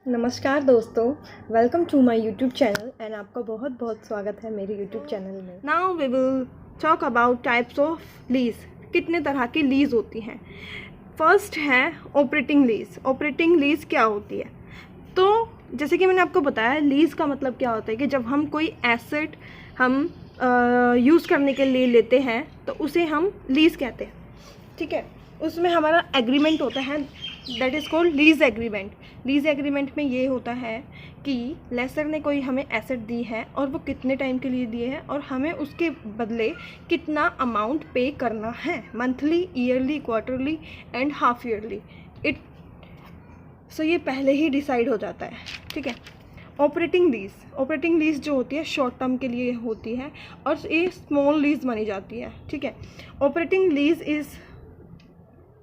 नमस्कार दोस्तों, welcome to my YouTube channel and आपका बहुत बहुत स्वागत है मेरे यूट्यूब चैनल में। Now we will talk about types of lease. कितने तरह की लीज होती हैं। फर्स्ट है ऑपरेटिंग लीज। ऑपरेटिंग लीज क्या होती है? तो जैसे कि मैंने आपको बताया, लीज का मतलब क्या होता है कि जब हम कोई एसेट हम यूज़ करने के लिए लेते हैं तो उसे हम लीज कहते हैं। ठीक है, उसमें हमारा एग्रीमेंट होता है, that is called lease agreement. Lease agreement में ये होता है कि लेसर ने कोई हमें एसेट दी है और वो कितने टाइम के लिए दिए हैं और हमें उसके बदले कितना अमाउंट पे करना है, monthly, yearly, quarterly and half yearly. So ये पहले ही डिसाइड हो जाता है। ठीक है। ऑपरेटिंग लीज जो होती है शॉर्ट टर्म के लिए होती है और ये स्मॉल लीज मानी जाती है। ठीक है। Operating lease is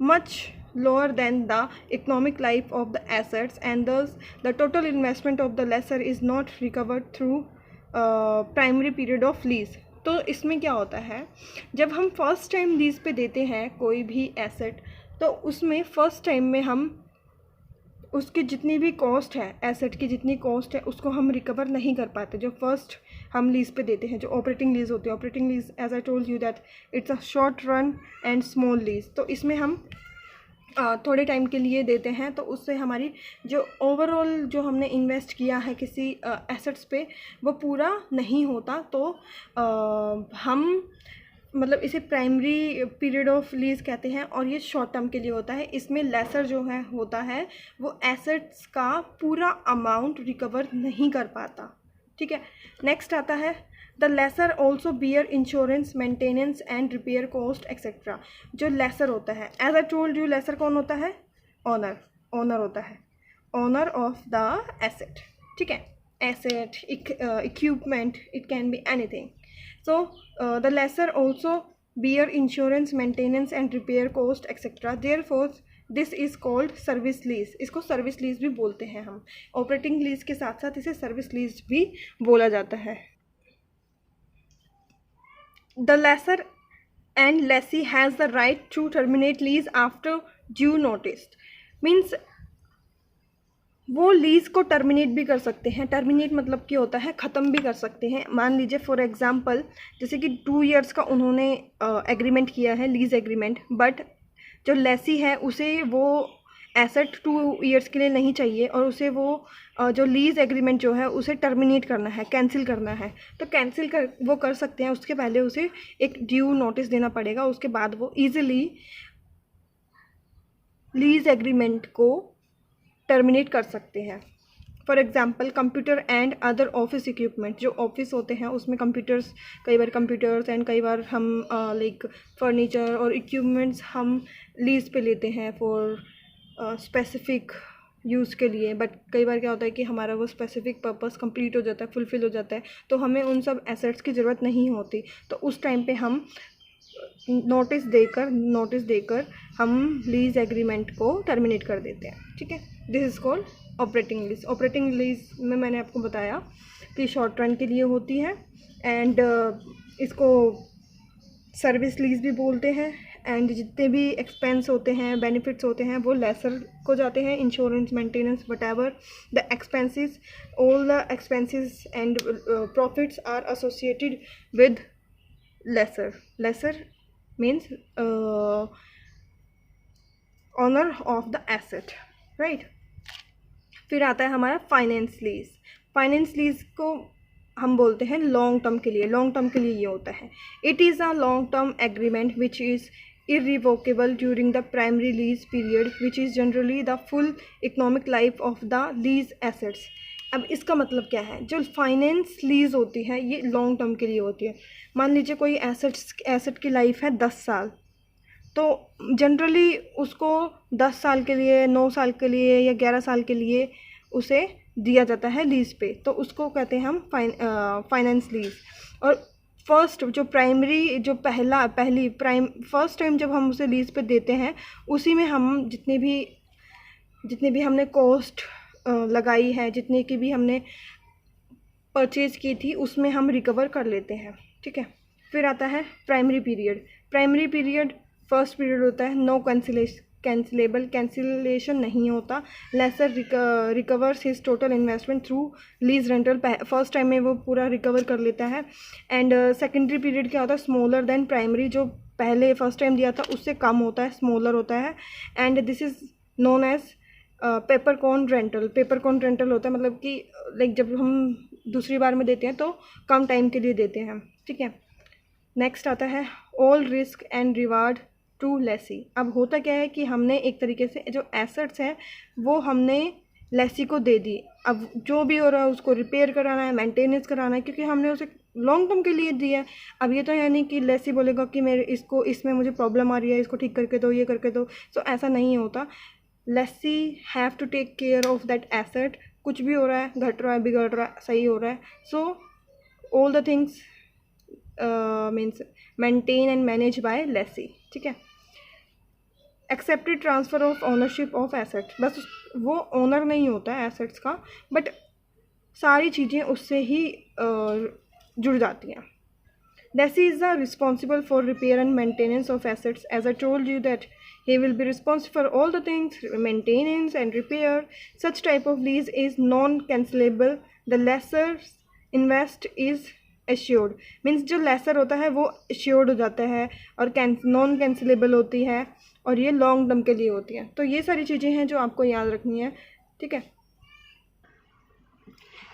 much lower than the economic life of the assets, and thus the total investment of the lessor is not recovered through primary period of lease। तो इसमें क्या होता है, जब हम फर्स्ट टाइम लीज पे देते हैं कोई भी एसेट, तो उसमें फर्स्ट टाइम में हम उसकी जितनी भी कॉस्ट है, एसेट की जितनी कॉस्ट है, उसको हम रिकवर नहीं कर पाते। जो फर्स्ट हम लीज पे देते हैं, जो ऑपरेटिंग लीज होती है, operating lease as I told you that it's a short run and small lease. तो इसमें हम थोड़े टाइम के लिए देते हैं, तो उससे हमारी जो ओवरऑल जो हमने इन्वेस्ट किया है किसी एसेट्स पे वो पूरा नहीं होता। तो हम मतलब इसे प्राइमरी पीरियड ऑफ लीज कहते हैं और ये शॉर्ट टर्म के लिए होता है। इसमें लेसर जो है होता है वो एसेट्स का पूरा अमाउंट रिकवर नहीं कर पाता। ठीक है। नेक्स्ट आता है the lessor also bear insurance, maintenance and repair cost etcetera. जो लेसर होता है, as I told you, lessor कौन होता है? ऑनर होता है, ऑनर ऑफ द एसेट। ठीक है। Asset, equipment, it can be anything. So the lessor also bear insurance, maintenance and repair cost etc. Therefore this is called service lease। इसको service lease भी बोलते हैं हम। ऑपरेटिंग लीज के साथ साथ इसे सर्विस लीज भी बोला जाता है। The lessor and lessee has the right to terminate lease after due notice। Means वो लीज़ को टर्मिनेट भी कर सकते हैं। टर्मिनेट मतलब क्या होता है, ख़त्म भी कर सकते हैं। मान लीजिए फॉर एग्जांपल, जैसे कि 2 इयर्स का उन्होंने एग्रीमेंट किया है, लीज़ एग्रीमेंट, बट जो लेसी है उसे वो एसेट 2 इयर्स के लिए नहीं चाहिए और उसे वो जो लीज़ एग्रीमेंट जो है उसे टर्मिनेट करना है, कैंसिल करना है। तो कैंसिल वो कर सकते हैं। उसके पहले उसे एक ड्यू नोटिस देना पड़ेगा, उसके बाद वो ईजिली लीज़ एग्रीमेंट को टर्मिनेट कर सकते हैं। For example, computer and other office equipment. जो ऑफिस होते हैं उसमें कंप्यूटर्स, कई बार कंप्यूटर्स एंड कई बार हम लाइक फर्नीचर और इक्विपमेंट्स हम लीज पे लेते हैं फॉर स्पेसिफिक यूज़ के लिए। बट कई बार क्या होता है कि हमारा वो स्पेसिफिक पर्पस कंप्लीट हो जाता है, फुलफिल हो जाता है, तो हमें उन सब एसेट्स की ज़रूरत नहीं होती। तो उस टाइम पे हम नोटिस देकर हम लीज एग्रीमेंट को टर्मिनेट कर देते हैं। ठीक है। This is called operating lease. Operating lease में मैंने आपको बताया कि शॉर्ट रन के लिए होती है एंड इसको सर्विस लीज भी बोलते हैं। एंड जितने भी एक्सपेंस होते हैं, बेनिफिट्स होते हैं, वो लेसर को जाते हैं। Insurance, maintenance, whatever the expenses, all the expenses and profits are associated with lessor means owner of the asset, right. फिर आता है हमारा फाइनेंस लीज। फाइनेंस लीज को हम बोलते हैं लॉन्ग टर्म के लिए। लॉन्ग टर्म के लिए ये होता है, it is a long term agreement which is irrevocable during the primary lease period, which is generally the full economic life of the lease assets। अब इसका मतलब क्या है? जो फाइनेंस लीज होती है ये लॉन्ग टर्म के लिए होती है। मान लीजिए कोई एसेट की लाइफ है 10 साल, तो जनरली उसको 10 साल के लिए, 9 साल के लिए या 11 साल के लिए उसे दिया जाता है लीज पे, तो उसको कहते हैं हम फाइनेंस लीज। और फर्स्ट जो प्राइमरी, जो फर्स्ट टाइम जब हम उसे लीज पे देते हैं, उसी में हम जितने भी हमने कॉस्ट लगाई है, जितने की भी हमने परचेज़ की थी, उसमें हम रिकवर कर लेते हैं। ठीक है। फिर आता है primary period. Primary period first period होता है नो कैंसिलेबल, कैंसिलेशन नहीं होता। Lessor recovers his total investment through lease rental, first time में वो पूरा रिकवर कर लेता है। एंड सेकेंडरी पीरियड क्या होता है, स्मॉलर देन प्राइमरी, जो पहले फर्स्ट टाइम दिया था उससे कम होता है, स्मॉलर होता है। And this is known as peppercorn rental. Peppercorn rental होता है मतलब कि लाइक जब हम दूसरी बार में देते हैं तो कम टाइम के लिए देते हैं, ठीक है। नेक्स्ट आता है all risk and reward to lessee. अब होता क्या है कि हमने एक तरीके से जो एसेट्स हैं वो हमने लेसी को दे दी। अब जो भी हो रहा है उसको रिपेयर कराना है, मेंटेनेंस कराना है, क्योंकि हमने उसे लॉन्ग टर्म के लिए दिया है। अब ये तो है नहीं कि लेसी बोलेगा कि मेरे इसको इसमें मुझे प्रॉब्लम आ रही है, इसको ठीक करके दो, ये करके दो। सो ऐसा नहीं होता। Lessee have to take care of that asset. कुछ भी हो रहा है, घट रहा है, बिगड़ रहा है, सही हो रहा है, so all the things means maintain and manage by lessee, ठीक है। Accepted transfer of ownership of asset, बस वो ओनर नहीं होता है एसेट्स का, बट सारी चीज़ें उससे ही जुड़ जाती हैं। Lessee is responsible for repair and maintenance of assets. As I told you that he will be responsible for all the things, maintenance and repair. Such type of lease is non-cancelable. The lesser's invest is assured. Means जो lesser होता है वो assured हो जाता है और non cancelable होती है और ये long term के लिए होती है। तो ये सारी चीज़ें हैं जो आपको याद रखनी है, ठीक है।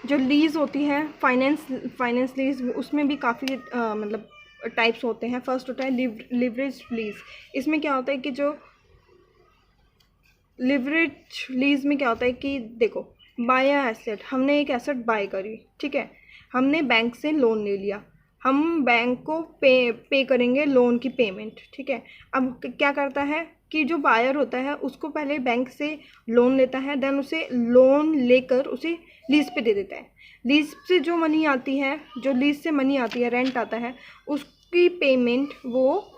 जो लीज़ होती है फाइनेंस लीज़, उसमें भी काफ़ी मतलब टाइप्स होते हैं। फर्स्ट होता है लिवरेज लीज़। इसमें क्या होता है कि जो लिवरेज लीज़ में क्या होता है कि देखो, बाय एसेट, हमने एक एसेट बाय करी, ठीक है, हमने बैंक से लोन ले लिया, हम बैंक को पे करेंगे लोन की पेमेंट, ठीक है। अब क्या करता है कि जो बायर होता है उसको पहले बैंक से लोन लेता है, देन उसे लोन लेकर उसे लीज पे दे देता है। लीज से जो मनी आती है, जो लीज से मनी आती है, रेंट आता है, उसकी पेमेंट वो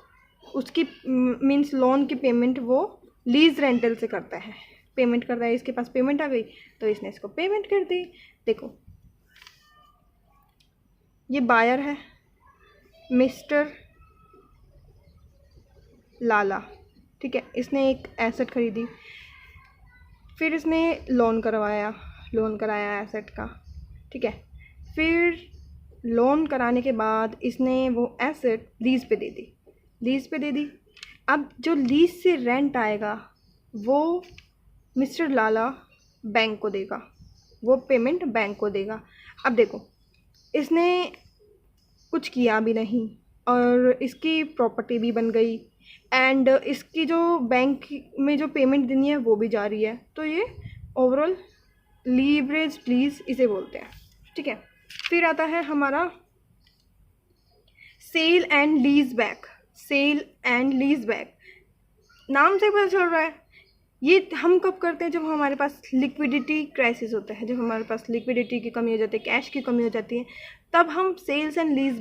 उसकी मीन्स लोन की पेमेंट वो लीज रेंटल से करता है, पेमेंट करता है। इसके पास पेमेंट आ गई तो इसने इसको पेमेंट कर दी। देखो ये बायर है मिस्टर लाला, ठीक है, इसने एक एसेट खरीदी, फिर इसने लोन कराया एसेट का, ठीक है। फिर लोन कराने के बाद इसने वो एसेट लीज पे दे दी। अब जो लीज से रेंट आएगा वो मिस्टर लाला बैंक को देगा, वो पेमेंट बैंक को देगा। अब देखो इसने कुछ किया भी नहीं और इसकी प्रॉपर्टी भी बन गई एंड इसकी जो बैंक में जो पेमेंट देनी है वो भी जा रही है। तो ये ओवरऑल लीवरेज लीज इसे बोलते हैं, ठीक है। फिर आता है हमारा सेल एंड लीज बैक। नाम से पता चल रहा है ये हम कब करते हैं, जब हमारे पास लिक्विडिटी क्राइसिस होता है, जब हमारे पास लिक्विडिटी की कमी हो जाती है, कैश की कमी हो जाती है, तब हम sales and lease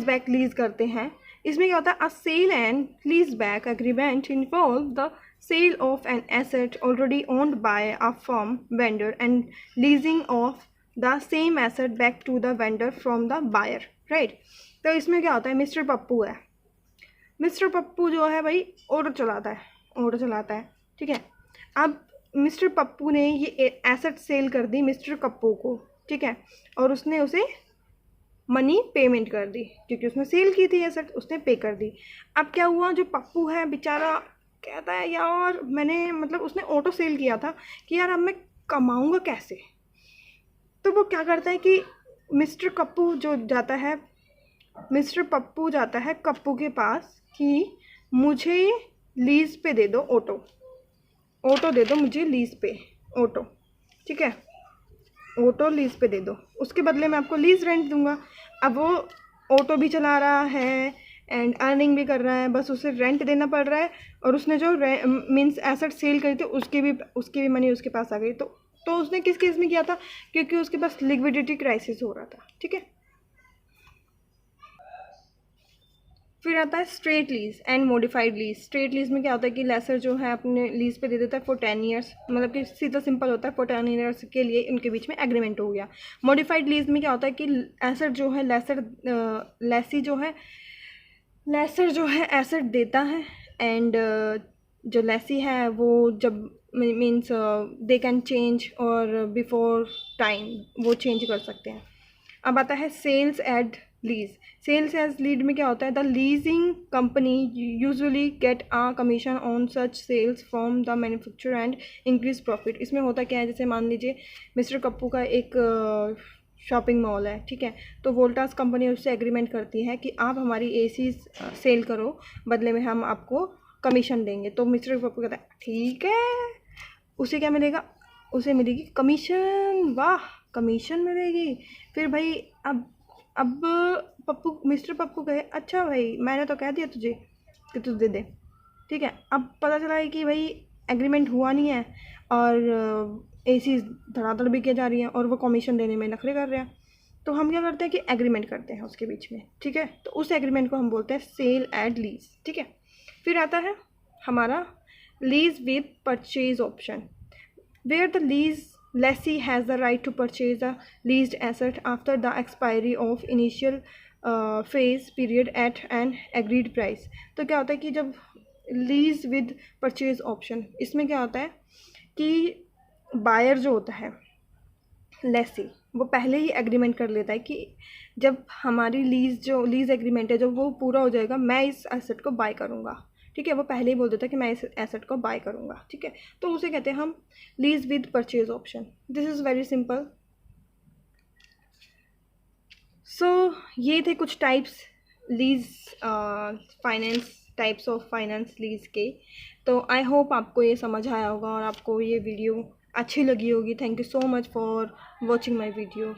back lease करते हैं। इसमें क्या होता है, a sale and lease back agreement involve the sale of an asset already owned by a firm vendor and leasing of the same asset back to the vendor from the buyer, right. तो इसमें क्या होता है, mister Pappu जो है भाई auto चलाता है, ठीक है। अब मिस्टर पप्पू ने ये एसेट सेल कर दी मिस्टर कप्पू को, ठीक है, और उसने उसे मनी पेमेंट कर दी क्योंकि उसने सेल की थी एसेट, उसने पे कर दी। अब क्या हुआ, जो पप्पू है बेचारा कहता है यार मैंने मतलब उसने ऑटो सेल किया था कि यार अब मैं कमाऊंगा कैसे। तो वो क्या करता है कि मिस्टर पप्पू जाता है कप्पू के पास कि मुझे लीज़ पे दे दो ऑटो दे दो मुझे लीज़ पे ऑटो, ठीक है, ऑटो लीज़ पे दे दो, उसके बदले मैं आपको लीज़ रेंट दूंगा। अब वो ऑटो भी चला रहा है एंड अर्निंग भी कर रहा है, बस उसे रेंट देना पड़ रहा है और उसने जो मीन्स एसेट सेल करी थी उसकी भी मनी उसके पास आ गई। तो उसने किस केस में किया था, क्योंकि उसके पास लिक्विडिटी क्राइसिस हो रहा था, ठीक है। फिर आता है straight lease and modified lease. Straight lease में क्या होता है कि लेसर जो है अपने लीज पे दे देता है फॉर 10 ईयर्स, मतलब कि सीधा सिंपल होता है फॉर 10 ईयर्स के लिए उनके बीच में एग्रीमेंट हो गया। मॉडिफाइड लीज में क्या होता है कि एसेट जो है लेसर जो है एसेट देता है एंड जो लेसी है वो जब मीन्स दे कैन चेंज और बिफोर टाइम वो चेंज कर सकते हैं। अब आता है sales aid lease. Sales aid lease में क्या होता है, the leasing company usually get a commission on such sales from the manufacturer and increase profit. इसमें होता क्या है, जैसे मान लीजिए मिस्टर कप्पू का एक शॉपिंग मॉल है, ठीक है, तो वोल्टास कंपनी उससे एग्रीमेंट करती है कि आप हमारी एसी सेल करो, बदले में हम आपको कमीशन देंगे। तो मिस्टर कप्पू कहता है ठीक है, उसे क्या मिलेगा, उसे मिलेगी कमीशन। वाह, कमीशन मिलेगी। फिर भाई अब मिस्टर पप्पू कहे अच्छा भाई मैंने तो कह दिया तुझे कि तू दे दे, ठीक है। अब पता चला है कि भाई एग्रीमेंट हुआ नहीं है और एसी धड़ाधड़ बिके जा रही है और वो कमीशन देने में नखरे कर रहे हैं। तो हम क्या करते हैं कि एग्रीमेंट करते हैं उसके बीच में, ठीक है। तो उस एग्रीमेंट को हम बोलते हैं सेल एड लीज, ठीक है। फिर आता है हमारा lease with purchase option, where the lessee has the right to purchase a leased asset after the expiry of initial phase period at an agreed price। तो क्या होता है कि जब लीज विद परचेज ऑप्शन, इसमें क्या होता है कि बायर जो होता है लेसी, वो पहले ही एग्रीमेंट कर लेता है कि जब हमारी लीज एग्रीमेंट है जब वो पूरा हो जाएगा मैं इस एसेट को बाय करूँगा, ठीक है। वो पहले ही बोल देता है कि मैं इस एसेट को बाय करूँगा, ठीक है। तो उसे कहते हैं हम lease with purchase option. This is very simple. So ये थे कुछ types lease finance, types of finance lease के। तो आई होप आपको ये समझ आया होगा और आपको ये वीडियो अच्छी लगी होगी। Thank you so much for watching my video.